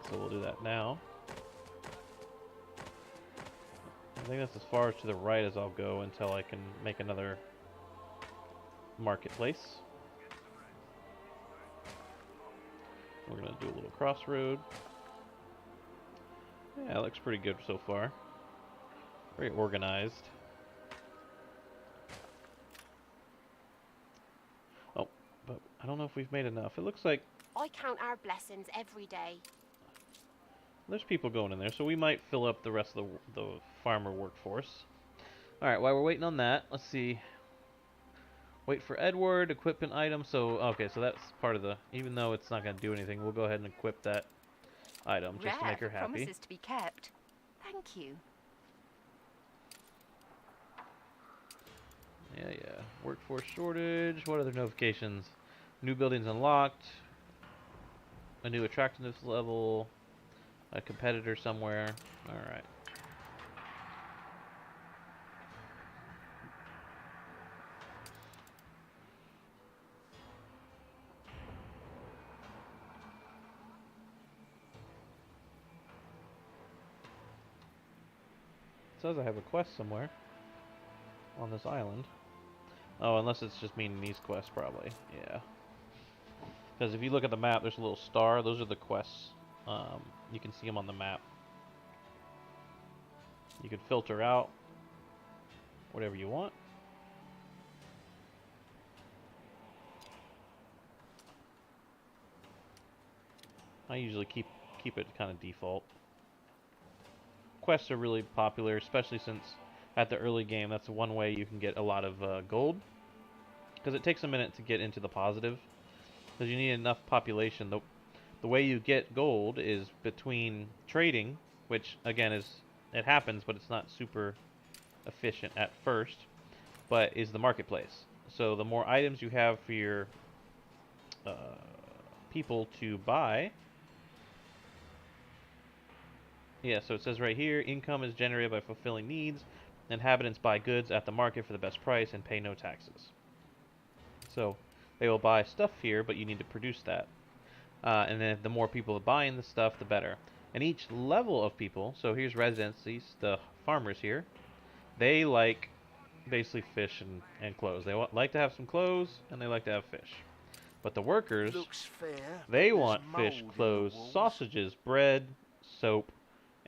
So we'll do that now. I think that's as far to the right as I'll go until I can make another marketplace. We're going to do a little crossroad. Yeah, it looks pretty good so far. Very organized. Oh, but I don't know if we've made enough. It looks like I count our blessings every day. there's people going in there, so we might fill up the rest of the farmer workforce. Alright, while we're waiting on that, let's see. Wait for Edward, equipment item. So, okay, so that's part of the... Even though it's not going to do anything, we'll go ahead and equip that item just to make her happy. Promises to be kept. Thank you. Yeah. Workforce shortage. What other notifications? New buildings unlocked. A new attractiveness level. A competitor somewhere. Alright. It says I have a quest somewhere on this island. Oh, unless it's just meaning these quests, probably. Yeah. Because if you look at the map, there's a little star. Those are the quests. You can see them on the map. You can filter out whatever you want. I usually keep it kind of default. Quests are really popular, especially since at the early game, that's one way you can get a lot of gold. Because it takes a minute to get into the positive. Because you need enough population. The way you get gold is between trading, which again it happens, but it's not super efficient at first, but is the marketplace. So the more items you have for your people to buy. Yeah, so it says right here, income is generated by fulfilling needs. Inhabitants buy goods at the market for the best price and pay no taxes. So they will buy stuff here, but you need to produce that. And then the more people buying the stuff, the better. And each level of people, so here's residencies, the farmers here, they like basically fish and clothes. They like to have some clothes, and they like to have fish. But the workers, they want fish, clothes, sausages, bread, soap,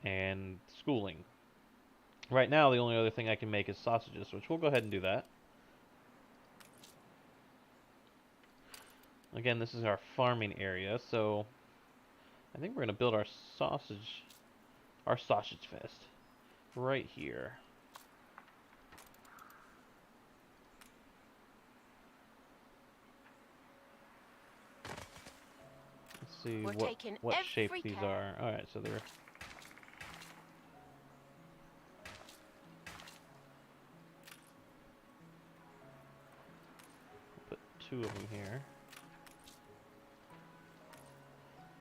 and schooling. Right now, the only other thing I can make is sausages, which we'll go ahead and do that. Again, this is our farming area, so I think we're going to build our sausage fest right here. Let's see what shape these are. Alright, so they're... Put 2 of them here.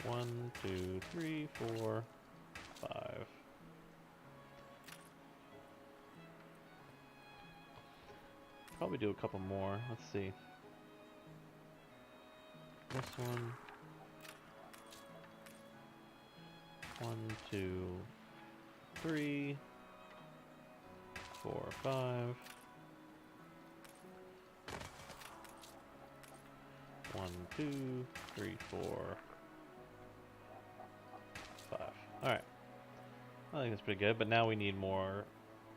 1, 2, 3, 4, 5. Probably do a couple more. Let's see. This one. 1, 2, 3, 4, 5. 1, 2, 3, 4, 5. Alright. I think that's pretty good, but now we need more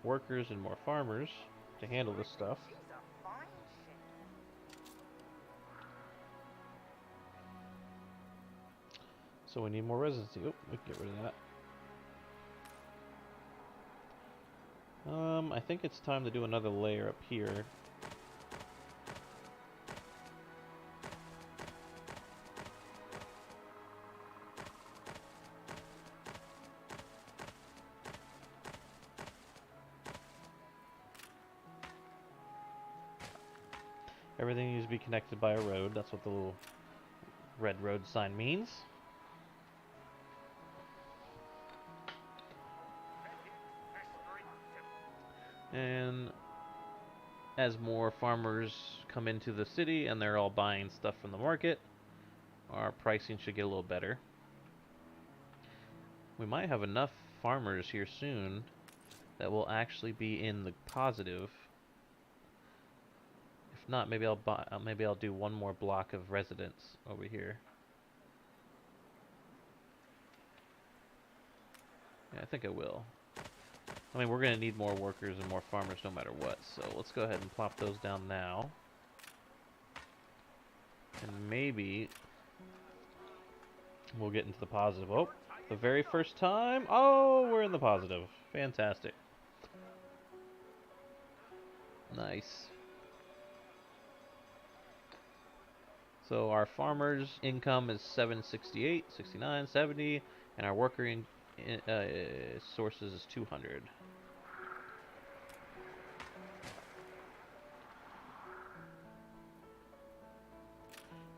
workers and more farmers to handle this stuff. So we need more residency. Oh, we can get rid of that. I think it's time to do another layer up here. Everything needs to be connected by a road. That's what the little red road sign means. And as more farmers come into the city and they're all buying stuff from the market, our pricing should get a little better. We might have enough farmers here soon that will actually be in the positive. If not, maybe I'll do one more block of residents over here. Yeah, I think I will. I mean, we're going to need more workers and more farmers no matter what, so let's go ahead and plop those down now. And maybe we'll get into the positive. Oh, the very first time. Oh, we're in the positive. Fantastic. Nice. So our farmers' income is 768, 69, 70, and our worker sources is 200.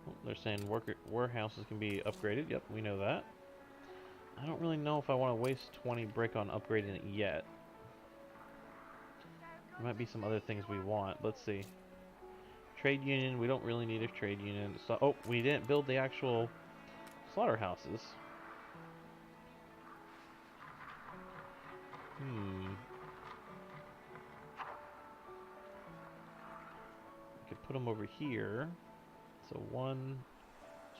Oh, they're saying warehouses can be upgraded. Yep, we know that. I don't really know if I want to waste 20 brick on upgrading it yet. There might be some other things we want. Let's see. Trade union, we don't really need a trade union. So, oh, we didn't build the actual slaughterhouses. We could put them over here. So 1,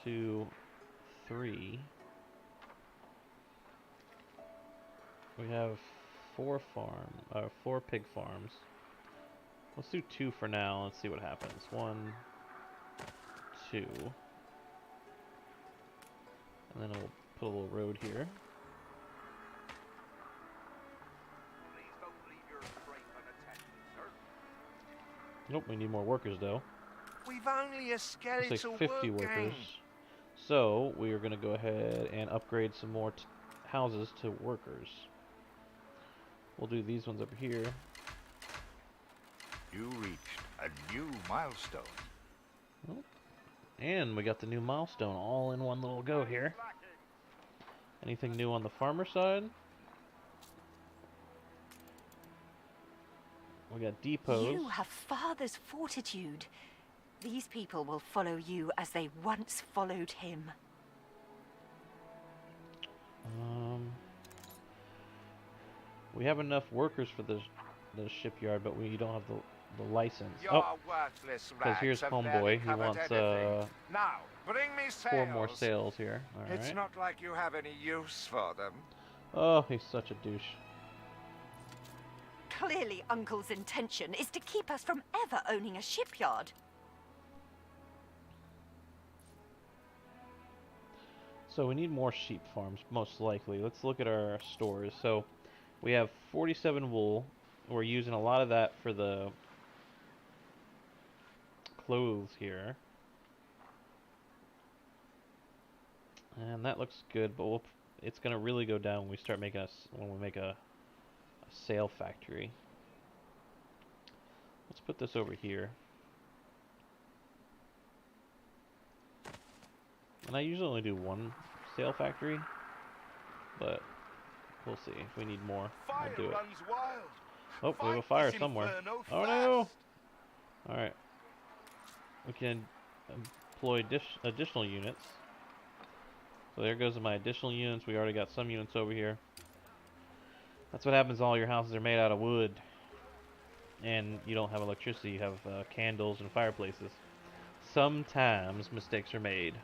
2, 3. We have 4 pig farms. Let's do 2 for now. Let's see what happens. 1, 2. And then we'll put a little road here. Nope, we need more workers though. We've only a skeletal looks like 50 workers. So we are going to go ahead and upgrade some more houses to workers. We'll do these ones over here. You reached a new milestone. Oh. And we got the new milestone all in one little go here. Anything new on the farmer side? We got depots. You have father's fortitude. These people will follow you as they once followed him. We have enough workers for the shipyard, but we don't have the license. Your worthless because here's rags have Homeboy. barely He covered wants anything. Now, bring me sails. 4 more sails here. All right. It's not like you have any use for them. Oh, he's such a douche. Clearly, Uncle's intention is to keep us from ever owning a shipyard. So we need more sheep farms, most likely. Let's look at our stores. So we have 47 wool. We're using a lot of that for the clothes here. And that looks good, but it's going to really go down when we start making when we make a sail factory. Let's put this over here. And I usually only do 1 retail factory, but we'll see if we need more. Fire We'll do it. runs wild. Oh, we have a Fight fire this somewhere. inferno Oh fast. no! Alright. We can employ additional units. So there goes my additional units. We already got some units over here. That's what happens. All your houses are made out of wood. And you don't have electricity. You have candles and fireplaces. Sometimes mistakes are made.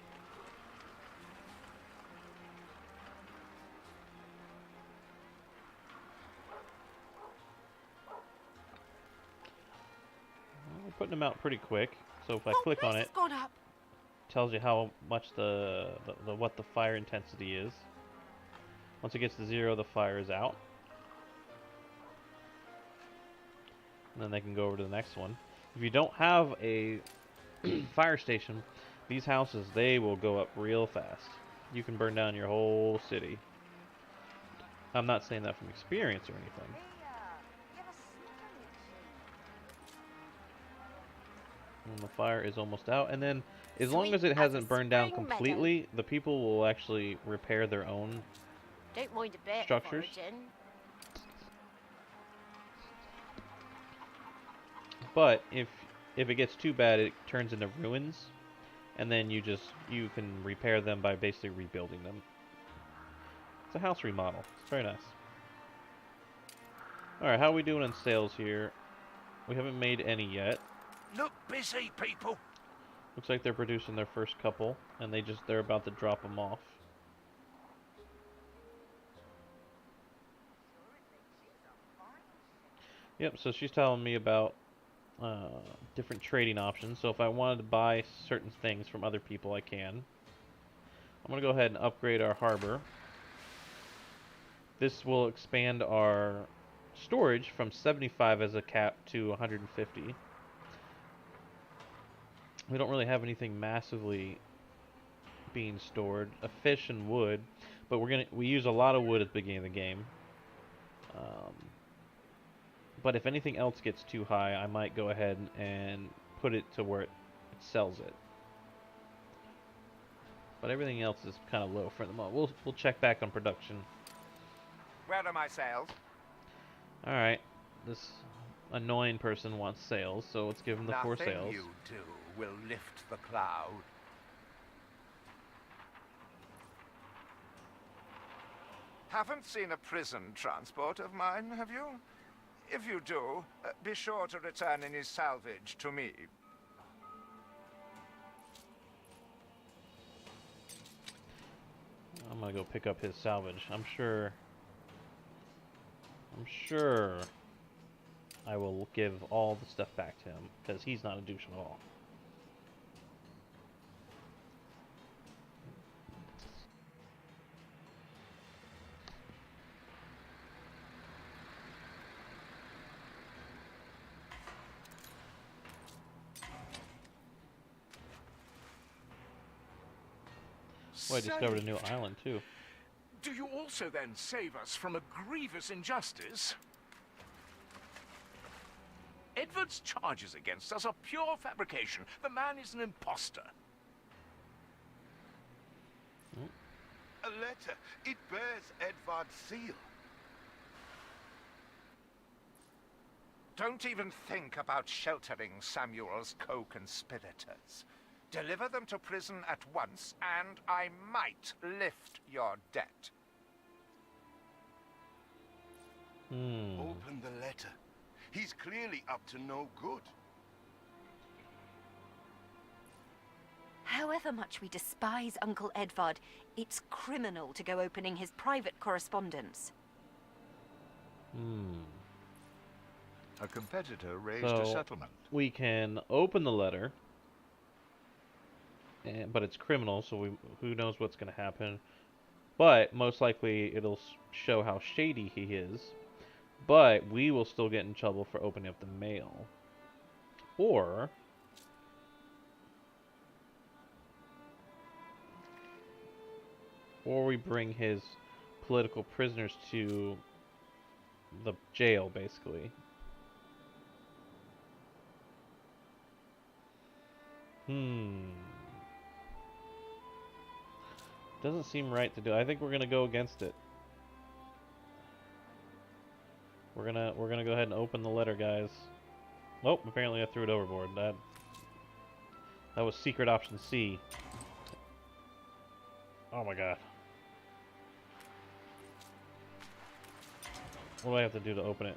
Well, we're putting them out pretty quick. So if I click on it, Gone up. tells you how much what the fire intensity is. Once it gets to 0, the fire is out. And then they can go over to the next one. If you don't have a fire station, these houses, they will go up real fast. You can burn down your whole city. I'm not saying that from experience or anything. And the fire is almost out. And then, as long as it hasn't burned down completely, the people will actually repair their own Don't mind a bit. structures. Foraging. But if it gets too bad, it turns into ruins, and then you can repair them by basically rebuilding them. It's a house remodel. It's very nice. All right, how are we doing in sales here? We haven't made any yet. Look busy, people. Looks like they're producing their first couple, and they're about to drop them off. Yep. So she's telling me about different trading options. So if I wanted to buy certain things from other people, I can. I'm going to go ahead and upgrade our harbor. This will expand our storage from 75 as a cap to 150. We don't really have anything massively being stored. A fish and wood, but we use a lot of wood at the beginning of the game. But if anything else gets too high, I might go ahead and put it to where it sells it. But everything else is kind of low for the moment. We'll check back on production. Where are my sales? All right, this annoying person wants sales, so let's give him the 4 sales. Nothing you do will lift the cloud. Haven't seen a prison transport of mine, have you? If you do, be sure to return any salvage to me. I'm gonna go pick up his salvage. I'm sure I will give all the stuff back to him, because he's not a douche at all. Well, I discovered a new island, too. Do you also then save us from a grievous injustice? Edward's charges against us are pure fabrication. The man is an imposter. A letter. It bears Edvard's seal. Don't even think about sheltering Samuel's co-conspirators. Deliver them to prison at once, and I might lift your debt. Open the letter. He's clearly up to no good. However much we despise Uncle Edvard, it's criminal to go opening his private correspondence. A competitor raised So, a settlement. we can open the letter, but it's criminal, so who knows what's going to happen. But most likely it'll show how shady he is. But we will still get in trouble for opening up the mail. Or we bring his political prisoners to the jail, basically. Doesn't seem right to do. I think we're gonna go against it. We're gonna go ahead and open the letter, guys. Oh, apparently I threw it overboard. That was secret option C. Oh my god. What do I have to do to open it?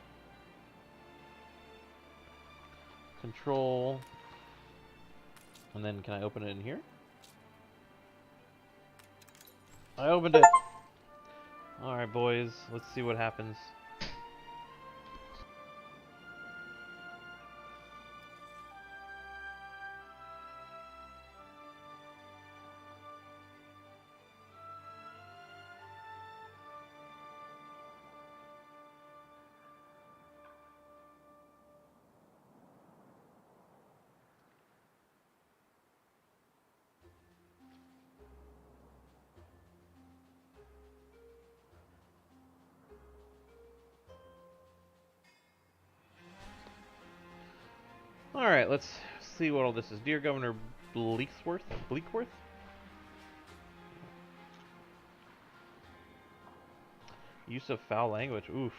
Control. And then can I open it in here? I opened it! Alright, boys. Let's see what happens. Alright, let's see what all this is. Dear Governor Bleakworth? Use of foul language. Oof.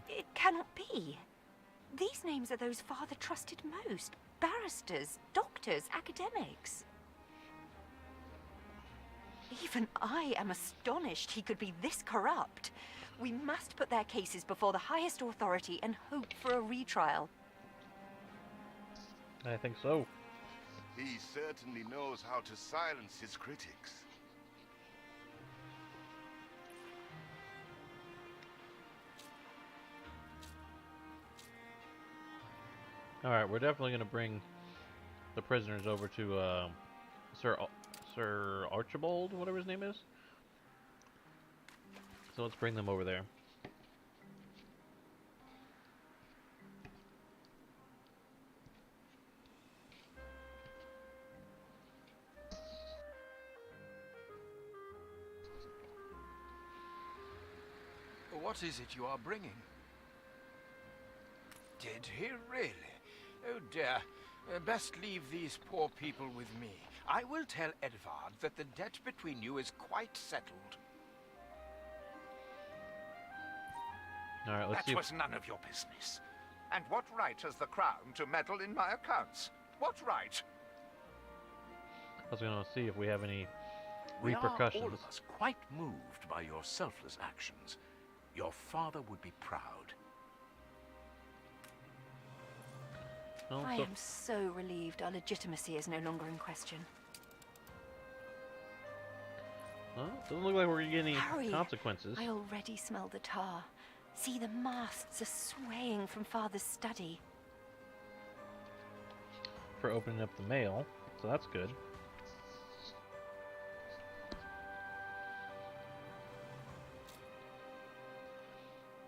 It cannot be. These names are those Father trusted most. Barristers, doctors, academics. Even I am astonished he could be this corrupt. We must put their cases before the highest authority and hope for a retrial. I think so. He certainly knows how to silence his critics. Alright, we're definitely going to bring the prisoners over to Sir Archibald, whatever his name is. So let's bring them over there. What is it you are bringing? Did he really? Oh dear. Best leave these poor people with me. I will tell Edvard that the debt between you is quite settled. Alright, let's see. That was none of your business. And what right has the Crown to meddle in my accounts? What right? I was going to see if we have any We are repercussions. all of us quite moved by your selfless actions. Your father would be proud. Well, I am so relieved our legitimacy is no longer in question. well, doesn't look like we're going to get any Harry, consequences. I already smell the tar. See, the masts are swaying from Father's study. For opening up the mail, so that's good.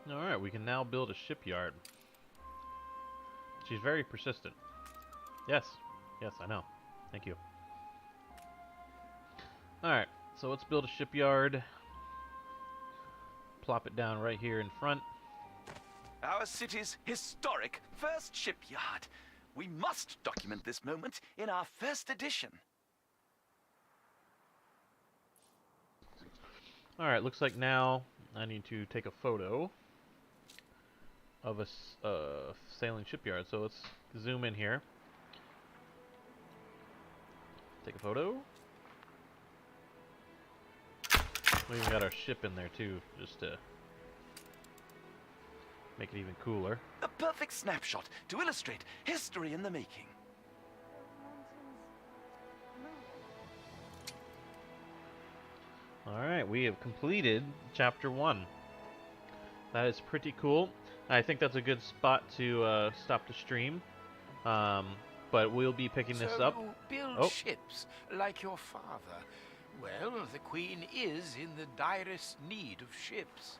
Alright, we can now build a shipyard. She's very persistent. Yes, I know. Thank you. Alright, so let's build a shipyard. Plop it down right here in front. Our city's historic first shipyard. We must document this moment in our first edition. Alright, looks like now I need to take a photo of a sailing shipyard. So let's zoom in here. Take a photo. We even got our ship in there too, just to make it even cooler. A perfect snapshot to illustrate history in the making. Alright, we have completed Chapter 1. That is pretty cool. I think that's a good spot to stop the stream. But we'll be picking this up. You build Oh. ships like your father. Well, the Queen is in the direst need of ships.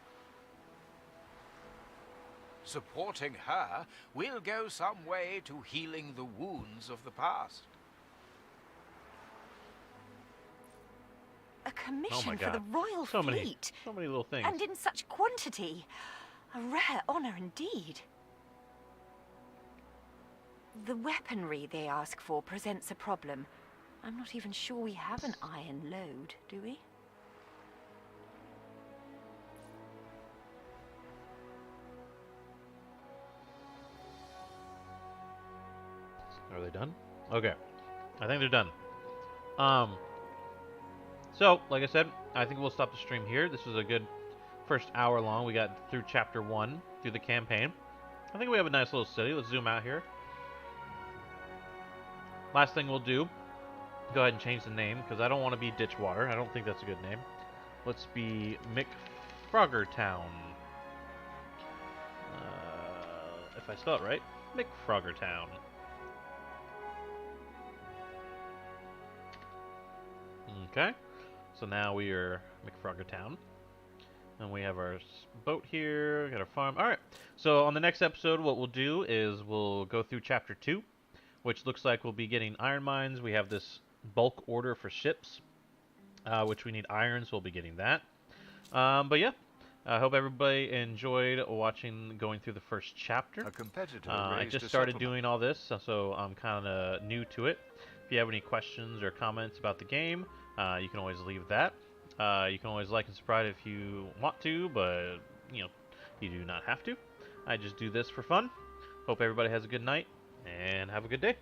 Supporting her will go some way to healing the wounds of the past. A commission my for the God. Royal So many, Fleet. so many little things. And in such quantity. A rare honor indeed. The weaponry they ask for presents a problem. I'm not even sure we have an iron load, do we? Are they done? Okay. I think they're done. So, like I said, I think we'll stop the stream here. This was a good first hour long. We got through chapter 1, through the campaign. I think we have a nice little city. Let's zoom out here. Last thing we'll do, go ahead and change the name, because I don't want to be Ditchwater. I don't think that's a good name. Let's be McFroggertown. If I spell it right, McFroggertown. Okay, so now we are McFroggertown. And we have our boat here, we got our farm. Alright, so on the next episode, what we'll do is we'll go through chapter 2, which looks like we'll be getting iron mines. We have this bulk order for ships, which we need iron, so we'll be getting that. But yeah, I hope everybody enjoyed watching, going through the first chapter. A competitor I raised just a started settlement. doing all this, so I'm kind of new to it. If you have any questions or comments about the game, you can always leave that. You can always like and subscribe if you want to, but you do not have to. I just do this for fun. Hope everybody has a good night and have a good day.